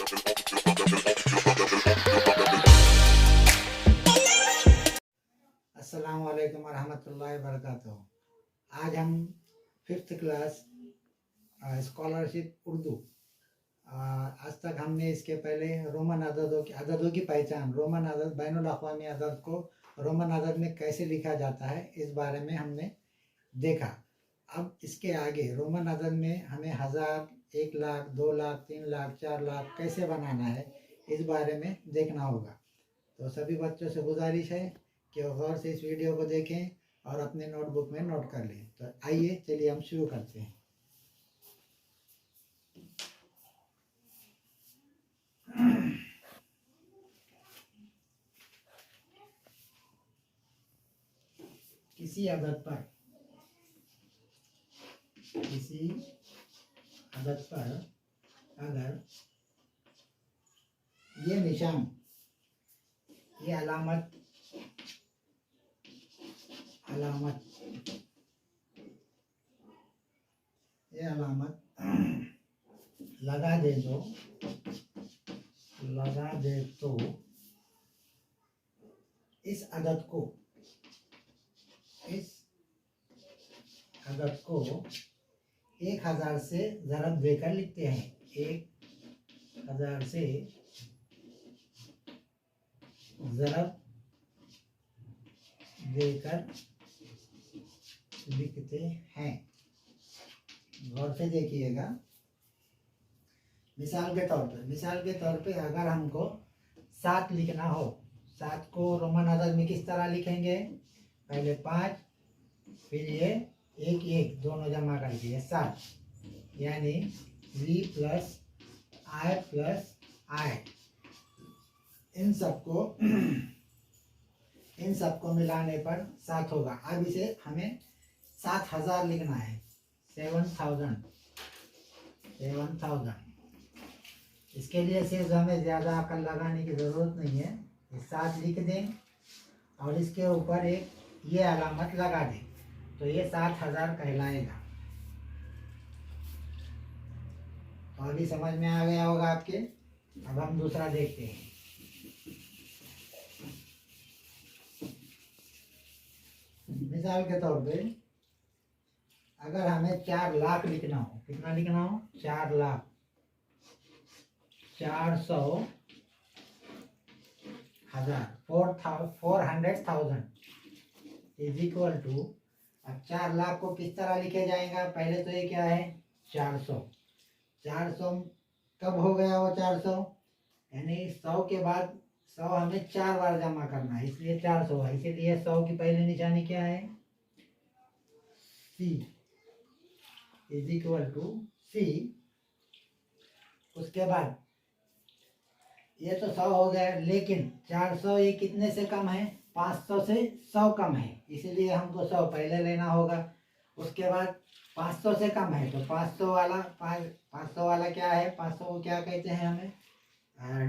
अस्सलाम वालेकुम रहमतुल्लाहि व बरकातहू। आज हम 5th क्लास स्कॉलरशिप उर्दू। आज तक हमने इसके पहले रोमन अददों की पहचान, रोमन अदद, बैनुल अक़वामी अदद को रोमन अदद में कैसे लिखा जाता है, इस बारे में हमने देखा। अब इसके आगे रोमन अदद में हमें 1000, 1 लाख, 2 लाख, 3 लाख, 4 लाख कैसे बनाना है, इस बारे में देखना होगा। तो सभी बच्चों से गुजारिश है कि वो गौर से इस वीडियो को देखें और अपने नोटबुक में नोट कर लें। तो आइए, चलिए हम शुरू करते हैं। किसी अदद पर अगर ये निशान, ये अलामत लगा दे तो इस अदद को 1000 से ज़रब देकर लिखते हैं। 1000 से ज़रब देकर लिखते हैं। गौर से देखिएगा। मिसाल के तौर पे अगर हमको 7 लिखना हो, 7 को रोमन अदद में किस तरह लिखेंगे? पहले 5, फिर ये 1 1 दोनों जमा करके 7, यानी V प्लस I। इन सबको मिलाने पर 7 होगा। अब इसे हमें 7000 लिखना है। 7000। इसके लिए सिर्फ हमें ज़्यादा अकल लगाने की ज़रूरत नहीं है। ये 7 लिख दें और इसके ऊपर एक ये अलामत लगा दें, तो ये 7000 कहलाएगा। तो अभी समझ में आ गया होगा आपके। अब हम दूसरा देखते हैं। मिसाल के तौर पे अगर हमें 4 लाख लिखना हो, कितना लिखना हो? 4 लाख, 400,000, 400,000 इज इक्वल टू। अब 4 लाख को किस तरह लिखे जाएगा? पहले तो ये क्या है? 400 कब हो गया वो 400? यानी 100 के बाद 100 हमें 4 बार जमा करना है, इसलिए 400 है। इसीलिए 100 की पहली निशानी क्या है? C is equal to C। उसके बाद ये तो 100 हो गया, लेकिन 400 ये कितने से कम है? 500 से 100 कम है, इसलिए हमको 100 पहले लेना होगा। उसके बाद 500 से कम है, तो 500 वाला क्या है? 500 को क्या कहते हैं? हमें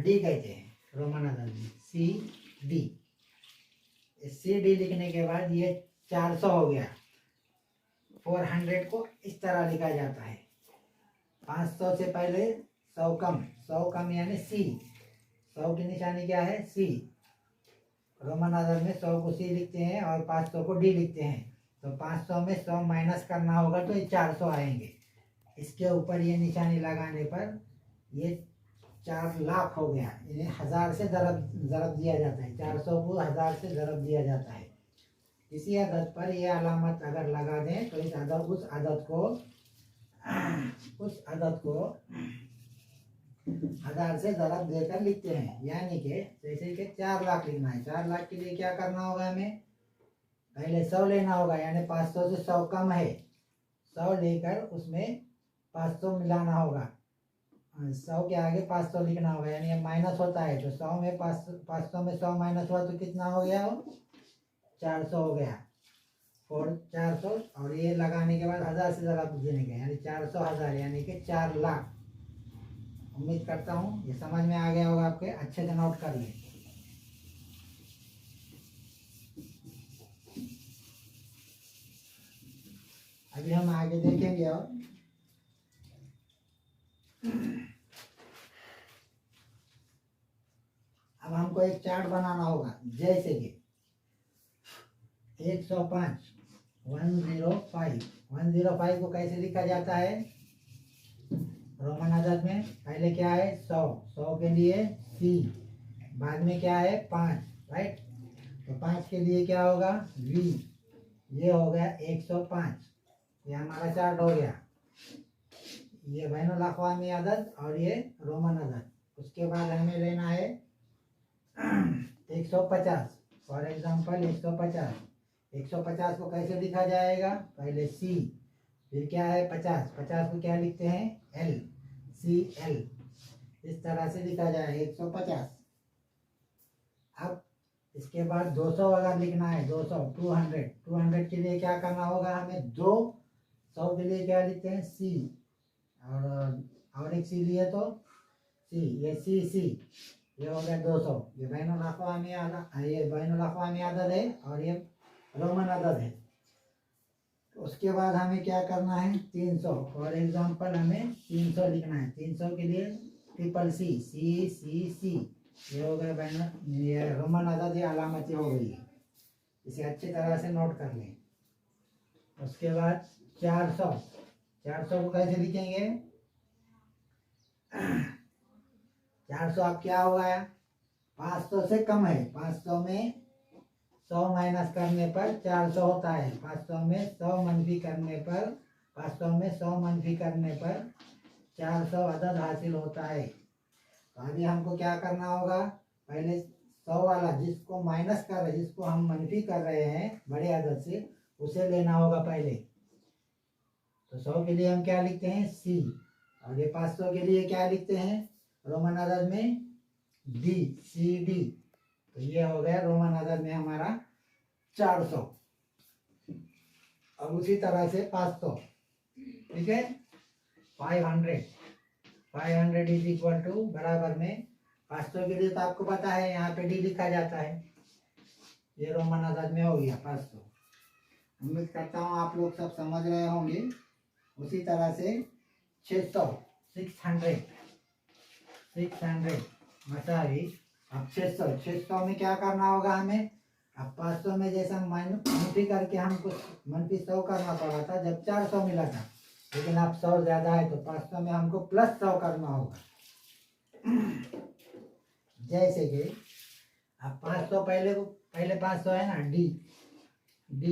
D कहते हैं रोमन अदद में, CD। CD लिखने के बाद ये 400 हो गया। 400 को इस तरह लिखा जाता है। 500 से पहले 100 कम यानी C। 100 की निशानी क्या है? C। रोमन अदद में 100 को C लिखते हैं और 500 को D लिखते हैं। तो 500 में 100 माइनस करना होगा, तो ये 400 आएंगे। इसके ऊपर ये निशानी लगाने पर ये 4 लाख हो गया। इन्हें 1000 से ज़रब दिया जाता है। 400 को 1000 से ज़रब दिया जाता है। किसी अदद पर यह अलामत अगर लगा दें तो उस अदद को 1000 से ज़रब देकर लिखते हैं। यानी कि जैसे कि 4 लाख लिखना है। 4 लाख के लिए क्या करना होगा? हमें पहले 100 लेना होगा, यानी 500 से 100 कम है। 100 लेकर उसमें 500 मिलाना होगा। 100 के आगे 500 लिखना होगा, यानी ये माइनस होता है। तो 100 में 500 में 100 माइनस हुआ तो कितना हो गया? वो 400 हो गया। 400 और ये लगाने के बाद 1000 से ज़रब देने का, यानी 400 1000 यानी कि 4 लाख। उम्मीद करता हूँ ये समझ में आ गया होगा आपके। अच्छे से नोट कर लें। अभी हम आगे देखेंगे। और हमको एक चार्ट बनाना होगा। जैसे कि 105 105 को कैसे लिखा जाता है रोमन अदद में? पहले क्या है 100 के लिए C, बाद में क्या है 5, राइट। तो 5 के लिए क्या होगा V, ये हो गया 105। ये हमारा चार्ट हो गया, ये बैनुल अक़वामी अदद और ये रोमन अदद। उसके बाद हमें लेना है 150। फॉर एग्जांपल 150 को कैसे लिखा जाएगा? पहले C, फिर क्या है 50 को क्या लिखते हैं L, CL, इस तरह से लिखा जाए 150। अब इसके बाद 200 अगर लिखना है, 200 के लिए क्या करना होगा हमें? 200 के लिए क्या लिखते हैं C, और एक C लिए तो C, ये C, ये हो गया 200। ये बैनुल अक़वामी अदद है और ये रोमन अदद है। तो उसके बाद हमें क्या करना है 300। फॉर एग्जांपल हमें 300 लिखना है। 300 के लिए ट्रिपल C, ये हो गया ये रोमन अदद, ये अलामती हो गई है, इसे अच्छी तरह से नोट कर लें। उसके बाद 400 को कैसे लिखेंगे? 400 अब क्या हो गया 500 से कम है। 500 में 100 माइनस करने पर 400 होता है। 500 में 100 मनफी करने पर 400 अदद हासिल होता है। तो अभी हमको क्या करना होगा? पहले 100 वाला जिसको माइनस कर रहे, जिसको हम मनफी कर रहे हैं बड़े अदद से, उसे लेना होगा पहले। तो 100 के लिए हम क्या लिखते हैं C, और ये 500 के लिए क्या लिखते हैं रोमन अदद में D, CD। तो ये हो गया रोमन अदद में हमारा 400। अब उसी तरह से 500, ठीक है। 500 इज इक्वल टू बराबर में 500 के लिए तो आपको पता है यहाँ पे D लिखा जाता है। ये रोमन अदद में हो गया 500। उम्मीद करता हूँ आप लोग सब समझ रहे होंगे। उसी तरह से 600 मसावी। अब 600 में क्या करना होगा हमें? अब 500 में जैसा मनफी करके हमको मनफी 100 करना पड़ा था जब 400 मिला था, लेकिन अब 100 ज्यादा है तो 500 में हमको प्लस 100 करना होगा। जैसे कि अब 500 पहले 500 है ना D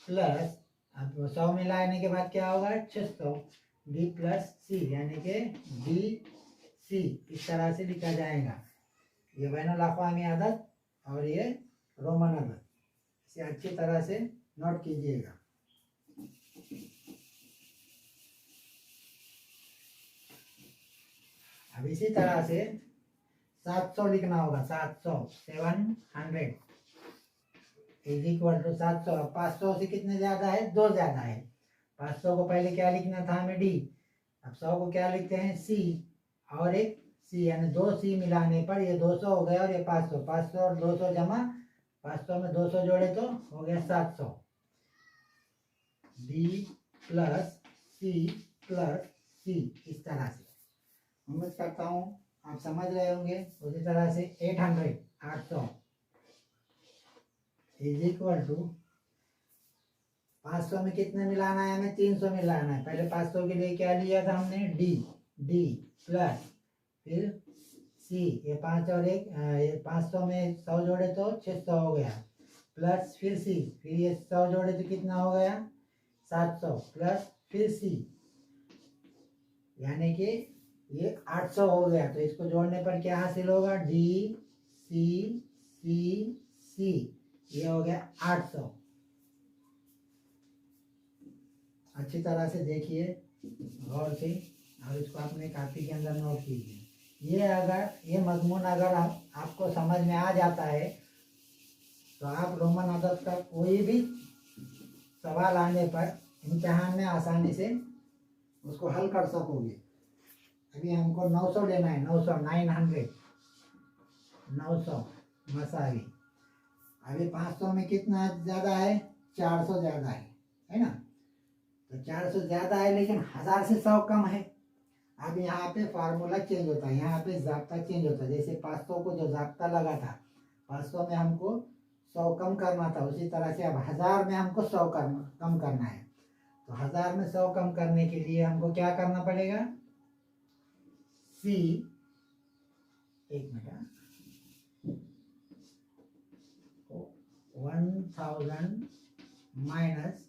प्लस, अब 100 मिलाने के बाद क्या होगा 600, D प्लस C, यानी कि DC इस तरह से लिखा जाएगा। ये बैनुल अक़वामी अदद और ये रोमन अदद, इसे अच्छी तरह से नोट कीजिएगा। अब इसी तरह से 700 लिखना होगा। 700 इज इक्वल टू 700। 500 से कितने ज्यादा है? 2 ज्यादा है। 500 को पहले क्या लिखना था हमें D, अब 100 को क्या लिखते हैं C और एक C, यानी 2 C मिलाने पर ये 200 हो गया और ये 500 और 200 जमा 500 में 200 जोड़े तो हो गया 700। D प्लस C इस तरह से। उम्मीद करता हूँ आप समझ रहे होंगे। उसी तरह से 800 इज इक्वल टू 500 में कितने मिलाना है हमें? 300 मिलाना है। पहले 500 के लिए क्या लिया था हमने D प्लस फिर C, ये 5 और 1, ये 500 में 100 जोड़े तो 600 हो गया, प्लस फिर C, फिर ये 100 जोड़े तो कितना हो गया 700, प्लस फिर C, यानी कि ये 800 हो गया। तो इसको जोड़ने पर क्या हासिल होगा? D C, ये हो गया 800। अच्छी तरह से देखिए गौर से और इसको अपने कापी के अंदर नोट कीजिए। ये मजमून अगर आपको समझ में आ जाता है तो आप रोमन अदद का कोई भी सवाल आने पर इम्तिहान में आसानी से उसको हल कर सकोगे। अभी हमको 900 लेना है। 900 मसावी। अभी 500 में कितना ज्यादा है? 400 ज्यादा है ना। तो 400 ज्यादा है लेकिन 1000 से 100 कम है। अब यहाँ पे फार्मूला चेंज होता है, यहाँ पे ज़ाब्ता चेंज होता है। जैसे 500 को जो ज़ाब्ता लगा था, 500 में हमको 100 कम करना था, उसी तरह से अब 1000 में हमको 100 कम करना है। तो 1000 में 100 कम करने के लिए हमको क्या करना पड़ेगा? सी, एक minute, 1000 minus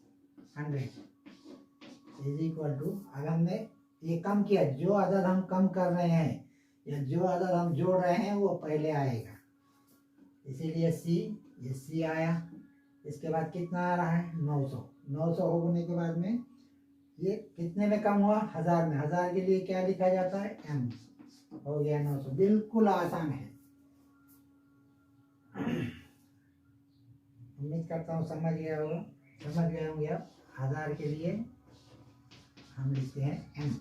100 is equal to, अब हमने ये कम किया, जो अदद हम कम कर रहे हैं या जो अदद हम जोड़ रहे हैं वो पहले आएगा, इसीलिए सी, ये सी आया। इसके बाद कितना आ रहा है? 900। 900 होने के बाद में ये कितने में कम हुआ? 1000 में। 1000 के लिए क्या लिखा जाता है? एम। हो गया 900। बिल्कुल आसान है। उम्मीद करता हूँ समझ गए होंगे आप। 1000 के लिए हम लिखते हैं एम।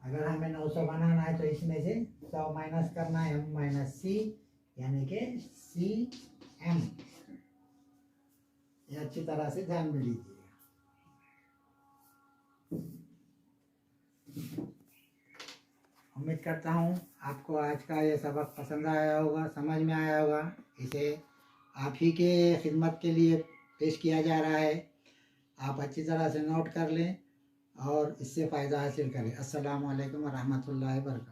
अगर हमें 900 बनाना है तो इसमें से 100 माइनस करना है, एम माइनस सी, यानी कि सी एम। ये अच्छी तरह से ध्यान में लीजिएगा। उम्मीद करता हूँ आपको आज का ये सबक पसंद आया होगा, समझ में आया होगा। इसे आप ही के खिदमत के लिए पेश किया जा रहा है। आप अच्छी तरह से नोट कर लें और इससे फ़ायदा हासिल करें। अस्सलामु अलैकुम व रहमतुल्लाहि व बरकातहू।